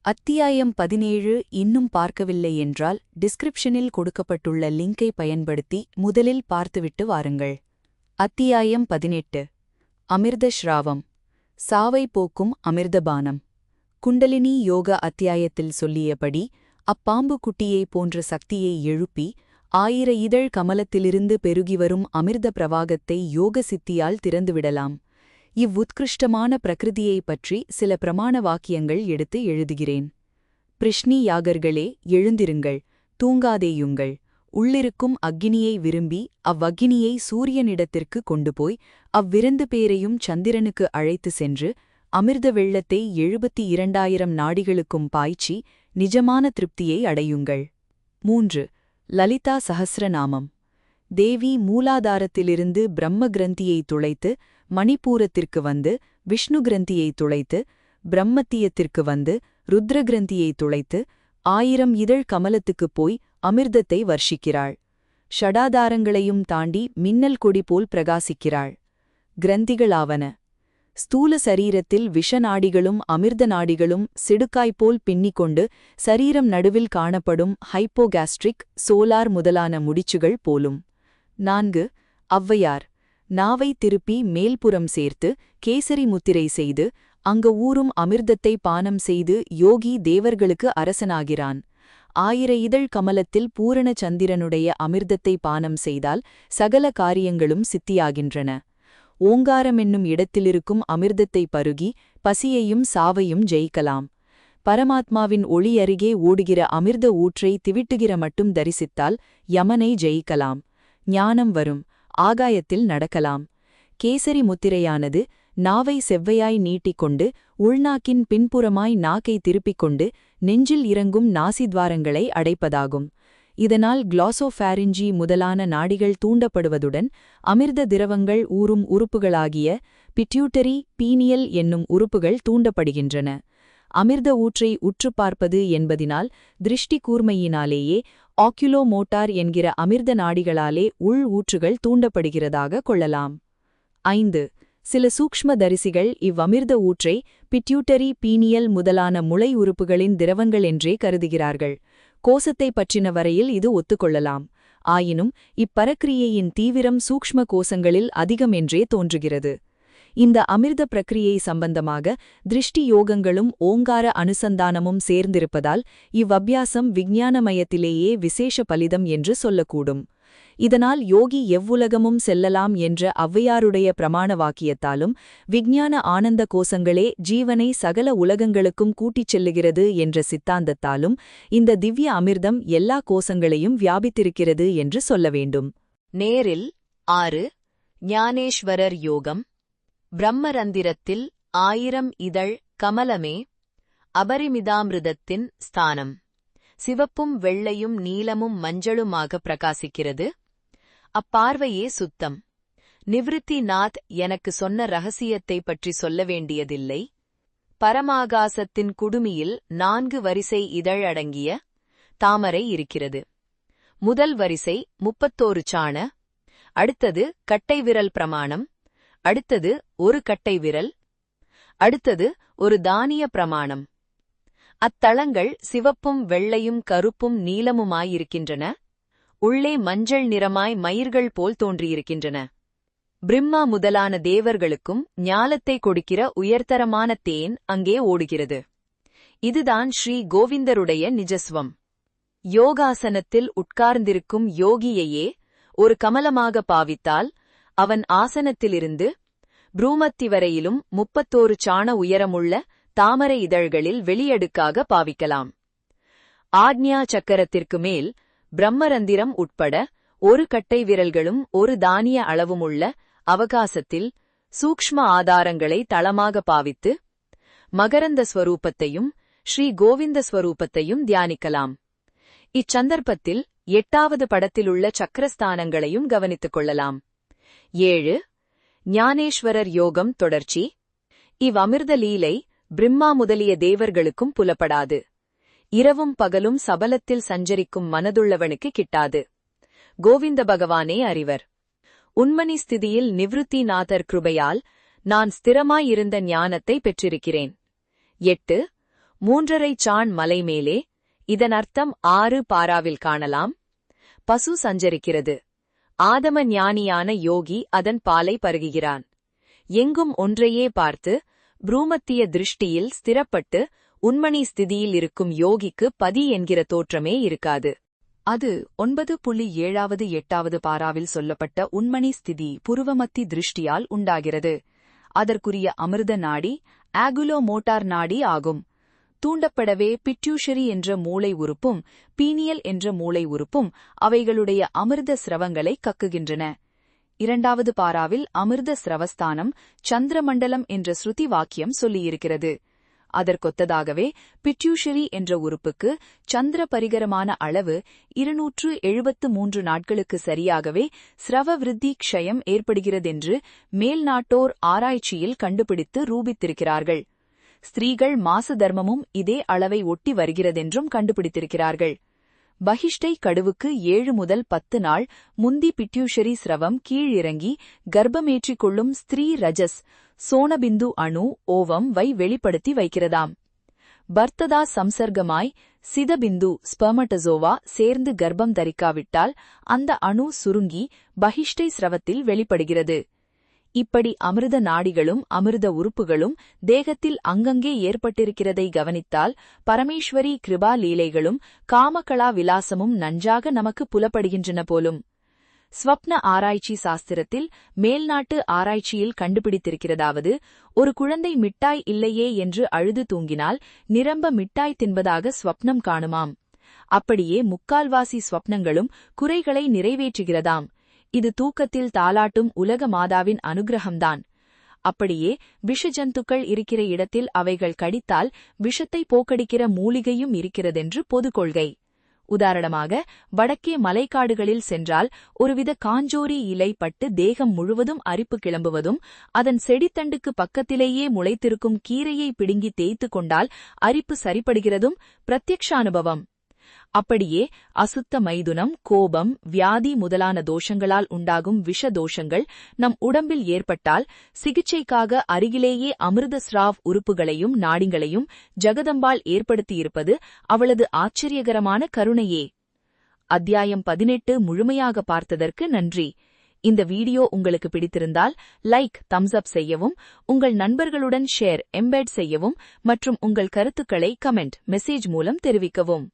அத்தியாயம் 17 இன்னும் பார்க்கவில்லை என்றால் டிஸ்கிரிப்ஷனில் கொடுக்கப்பட்டுள்ள லிங்கை பயன்படுத்தி முதலில் பார்த்துவிட்டு வாருங்கள். அத்தியாயம் 18 அமிர்த ஸ்ராவம், சாவை போக்கும் அமிர்தபானம். குண்டலினி யோக அத்தியாயத்தில் சொல்லியபடி அப்பாம்பு குட்டியைப் போன்ற சக்தியை எழுப்பி 1000 இதழ் கமலத்திலிருந்து பெருகிவரும் அமிர்த பிரவாகத்தை யோக சித்தியால் திறந்துவிடலாம். இவ்வுத்கிருஷ்டமான பிரகிருதியைப் பற்றி சில பிரமாண வாக்கியங்கள் எடுத்து எழுதுகிறேன். பிருஷ்ணி யாகர்களே, எழுந்திருங்கள், தூங்காதேயுங்கள். உள்ளிருக்கும் அக்கினியை விரும்பி அவ்வக்கினியை சூரியனிடத்திற்கு கொண்டுபோய் அவ்விரண்டு பேரையும் சந்திரனுக்கு அழைத்து சென்று அமிர்த வெள்ளத்தை 72,000 நாடிகளுக்கும் பாய்ச்சி நிஜமான திருப்தியை அடையுங்கள். 3. லலிதா சஹஸ்ரநாமம். தேவி மூலாதாரத்திலிருந்து பிரம்ம கிரந்தியை துளைத்து மணிப்பூரத்திற்கு வந்து விஷ்ணு கிரந்தியை துளைத்து பிரம்மத்தியத்திற்கு வந்து ருத்ர கிரந்தியை துளைத்து 1000 இதழ் கமலத்துக்குப் போய் அமிர்தத்தை வர்ஷிக்கிறாள். ஷடாதாரங்களையும் தாண்டி மின்னல் கொடி போல் பிரகாசிக்கிறாள். கிரந்திகளாவன. ஸ்தூல சரீரத்தில் விஷநாடிகளும் அமிர்த நாடிகளும் சிடுக்காய்போல் பின்னிக்கொண்டு சரீரம் நடுவில் காணப்படும் ஹைப்போகாஸ்ட்ரிக் சோலார் முதலான முடிச்சுகள் போலும். 4. ஔவையார். நாவை திருப்பி மேல்புறம் சேர்த்து கேசரி முத்திரை செய்து அங்க ஊறும் அமிர்தத்தை பானம் செய்து யோகி தேவர்களுக்கு அரசனாகிறான். 1000 இதழ் கமலத்தில் பூரண சந்திரனுடைய அமிர்தத்தை பானம் செய்தால் சகல காரியங்களும் சித்தியாகின்றன. ஓங்காரமென்னும் இடத்திலிருக்கும் அமிர்தத்தை பருகி பசியையும் சாவையும் ஜெயிக்கலாம். பரமாத்மாவின் ஒளி அருகே ஓடுகிற அமிர்த ஊற்றை திவிட்டுகிற மட்டும் தரிசித்தால் யமனை ஜெயிக்கலாம். ஞானம் வரும். ஆகாயத்தில் நடக்கலாம். கேசரி முத்திரையானது நாவை செவ்வையாய் நீட்டிக்கொண்டு உள்நாக்கின் பின்புறமாய் நாக்கை திருப்பிக் கொண்டு நெஞ்சில் இறங்கும் நாசித்வாரங்களை அடைப்பதாகும். இதனால் குளோசோஃபாரிஞ்சி முதலான நாடிகள் தூண்டப்படுவதுடன் அமிர்த திரவங்கள் ஊறும் உறுப்புகளாகிய பிட்யூட்டரி, பீனியல் என்னும் உறுப்புகள் தூண்டப்படுகின்றன. அமிர்த ஊற்றை உற்றுப் பார்ப்பது என்பதினால் திருஷ்டி கூர்மையினாலேயே ஆக்யுலோமோட்டார் என்கிற அமிர்த நாடிகளாலே உள் ஊற்றுகள் தூண்டப்படுகிறதாக கொள்ளலாம். 5. சில சூக்ஷ்ம தரிசிகள் இவ்வமிர்த ஊற்றை பிட்யூட்டரி, பீனியல் முதலான முளை உறுப்புகளின் திரவங்கள் என்றே கருதுகிறார்கள். கோசத்தைப் பற்றின வரையில் இது ஒத்துக்கொள்ளலாம். ஆயினும் இப்பரக்கிரியையின் தீவிரம் சூக்ஷ்ம கோசங்களில் அதிகம் என்றே தோன்றுகிறது. இந்த அமிர்த பிரக்கிரியை சம்பந்தமாக திருஷ்டி யோகங்களும் ஓங்கார அனுசந்தானமும் சேர்ந்திருப்பதால் இவ்வபியாசம் விஞ்ஞானமயத்திலேயே விசேஷ பலிதம் என்று சொல்லக்கூடும். இதனால் யோகி எவ்வுலகமும் செல்லலாம் என்ற ஔவையாருடைய பிரமாண வாக்கியத்தாலும் விஞ்ஞான ஆனந்த கோசங்களே ஜீவனை சகல உலகங்களுக்கும் கூட்டிச் செல்லுகிறது என்ற சித்தாந்தத்தாலும் இந்த திவ்ய அமிர்தம் எல்லா கோசங்களையும் வியாபித்திருக்கிறது என்று சொல்ல வேண்டும். நேரில் 6. ஞானேஸ்வரர் யோகம். பிரம்மரந்திரத்தில் 1000 இதழ் கமலமே அபரிமிதாமிருதத்தின் ஸ்தானம். சிவப்பும் வெள்ளையும் நீலமும் மஞ்சளுமாக பிரகாசிக்கிறது. அப்பார்வையே சுத்தம். நிவ்ருத்தி நாத் எனக்கு சொன்ன ரகசியத்தைப் பற்றி சொல்ல வேண்டியதில்லை. பரமாகாசத்தின் குடுமியில் 4 வரிசை இதழ் அடங்கிய தாமரை இருக்கிறது. முதல் வரிசை 31 சாண, அடுத்தது கட்டைவிரல் பிரமாணம், அடுத்தது ஒரு கட்டை விரல், அடுத்தது ஒரு தானிய பிரமாணம். அத்தளங்கள் சிவப்பும் வெள்ளையும் கருப்பும் நீலமுமாயிருக்கின்றன. உள்ளே மஞ்சள் நிறமாய் மயிர்கள் போல் தோன்றியிருக்கின்றன. பிரம்மா முதலான தேவர்களுக்கும் ஞாலத்தை கொடுக்கிற உயர்தரமான தேன் அங்கே ஓடுகிறது. இதுதான் ஸ்ரீ கோவிந்தருடைய நிஜஸ்வம். யோகாசனத்தில் உட்கார்ந்திருக்கும் யோகியையே ஒரு கமலமாக பாவித்தால் அவன் ஆசனத்திலிருந்து ப்ரூமத்தி வரையிலும் 31 சாண உயரமுள்ள தாமரை இதழ்களில் வெளியடுக்காக பாவிக்கலாம். ஆக்ஞா சக்கரத்திற்கு மேல் பிரம்மரந்திரம் உட்பட ஒரு கட்டை விரல்களும் ஒரு தானிய அளவுமுள்ள அவகாசத்தில் சூக்ஷ்ம ஆதாரங்களை தளமாக பாவித்து மகரந்த ஸ்வரூபத்தையும் ஸ்ரீ கோவிந்த ஸ்வரூபத்தையும் தியானிக்கலாம். இச்சந்தர்ப்பத்தில் 8வது படத்திலுள்ள சக்கரஸ்தானங்களையும் கவனித்துக் கொள்ளலாம். 7. ஞானேஸ்வரர் யோகம் தொடர்ச்சி. இவ்வமிர்த லீலை பிரம்மா முதலிய தேவர்களுக்கும் புலப்படாது. இரவும் பகலும் சபலத்தில் சஞ்சரிக்கும் மனதுள்ளவனுக்கு கிட்டாது. கோவிந்த பகவானே அறிவர். உண்மணி ஸ்திதியில் நிவ்ருத்திநாதர் கிருபையால் நான் ஸ்திரமாயிருந்த ஞானத்தை பெற்றிருக்கிறேன். 8. 3.5 சாண் மலை மேலே. இதன் அர்த்தம் 6 பாராவில் காணலாம். பசு சஞ்சரிக்கிறது. ஆதம ஞானியான யோகி அதன் பாலை பருகுகிறான். எங்கும் ஒன்றையே பார்த்து ப்ரூமத்திய திருஷ்டியில் ஸ்திரப்பட்டு உண்மணி ஸ்திதியில் இருக்கும் யோகிக்கு பதி என்கிற தோற்றமே இருக்காது. அது 9.7 8 பாராவில் சொல்லப்பட்ட உண்மணி ஸ்திதி புருவமத்தி திருஷ்டியால் உண்டாகிறது. அதற்குரிய அமிர்த நாடி ஆகுலோ மோட்டார் நாடி ஆகும். தூண்டப்படவே பிட்யூஷரி என்ற மூளை உறுப்பும் பீனியல் என்ற மூளை உறுப்பும் அவைகளுடைய அமிர்த ஸ்ரவங்களை கக்குகின்றன. 2வது பாராவில் அமிர்த ஸ்ரவஸ்தானம் சந்திரமண்டலம் என்ற ஸ்ருதி வாக்கியம் சொல்லியிருக்கிறது. அதற்கொத்ததாகவே பிட்யூஷரி என்ற உறுப்புக்கு சந்திர பரிகரமான அளவு 273 நாட்களுக்கு சரியாகவே ஸ்ரவ விருத்தி க்ஷயம் ஏற்படுகிறதென்று மேல்நாட்டோர் ஆராய்ச்சியில் கண்டுபிடித்து ரூபித்திருக்கிறார்கள். ஸ்திரீகள் மாச தர்மமும் இதே அளவை ஒட்டி வருகிறதென்றும் கண்டுபிடித்திருக்கிறார்கள். பகிஷ்டை கடுவுக்கு 7 முதல் 10 நாள் முந்தி பிட்யூஷரி ஸ்ரவம் கீழிறங்கி கர்ப்பமேற்றிக் கொள்ளும் ஸ்திரீ ரஜஸ் சோனபிந்து அணு ஓவம் வை வெளிப்படுத்தி வைக்கிறதாம். பர்த்ததா சம்சர்க்கமாய் சிதபிந்து ஸ்பெர்மட்டசோவா சேர்ந்து கர்ப்பம் தரிக்காவிட்டால் அந்த அணு சுருங்கி பகிஷ்டை ஸ்ரவத்தில் வெளிப்படுகிறது. இப்படி அமிர்த நாடிகளும் அமிர்த உறுப்புகளும் தேகத்தில் அங்கங்கே ஏற்பட்டிருக்கிறதை கவனித்தால் பரமேஸ்வரி கிருபா லீலைகளும் காமகலா விலாசமும் நன்றாக நமக்கு புலப்படுகின்றன போலும். ஸ்வப்ன ஆராய்ச்சி சாஸ்திரத்தில் மேல்நாட்டு ஆராய்ச்சியில் கண்டுபிடித்திருக்கிறதாவது, ஒரு குழந்தை மிட்டாய் இல்லையே என்று அழுது தூங்கினால் நிரம்ப மிட்டாய் தின்பதாக ஸ்வப்னம் காணுமாம். அப்படியே முக்கால்வாசி ஸ்வப்னங்களும் குறைகளை நிறைவேற்றுகிறதாம். இது தூக்கத்தில் தாலாட்டும் உலக மாதாவின் அனுகிரகம்தான். அப்படியே விஷஜந்துக்கள் இருக்கிற இடத்தில் அவைகள் கடித்தால் விஷத்தை போக்கடிக்கிற மூலிகையும் இருக்கிறதென்று பொது கொள்கை. உதாரணமாக வடக்கே மலைக்காடுகளில் சென்றால் ஒருவித காஞ்சோரி இலை பட்டு தேகம் முழுவதும் அரிப்பு கிளம்புவதும், அதன் செடித்தண்டுக்கு பக்கத்திலேயே முளைத்திருக்கும் கீரையை பிடுங்கி தேய்த்து கொண்டால் அரிப்பு சரிப்படுகிறதும் பிரத்யக்ஷானுபவம். அப்படியே அசுத்த மைதுனம், கோபம், வியாதி முதலான தோஷங்களால் உண்டாகும் விஷ தோஷங்கள் நம் உடம்பில் ஏற்பட்டால் சிகிச்சைக்காக அருகிலேயே அமிர்த ஸ்ராவ் உறுப்புகளையும் நாடிகளையும் ஜகதம்பாள் ஏற்படுத்தியிருப்பது அவளது ஆச்சரியகரமான கருணையே. அத்தியாயம் 18 முழுமையாக பார்த்ததற்கு நன்றி. இந்த வீடியோ உங்களுக்கு பிடித்திருந்தால் லைக், தம்ஸ் அப் செய்யவும், உங்கள் நண்பர்களுடன் ஷேர், எம்பெட் செய்யவும் மற்றும் உங்கள் கருத்துக்களை கமெண்ட், மெசேஜ் மூலம் தெரிவிக்கவும்.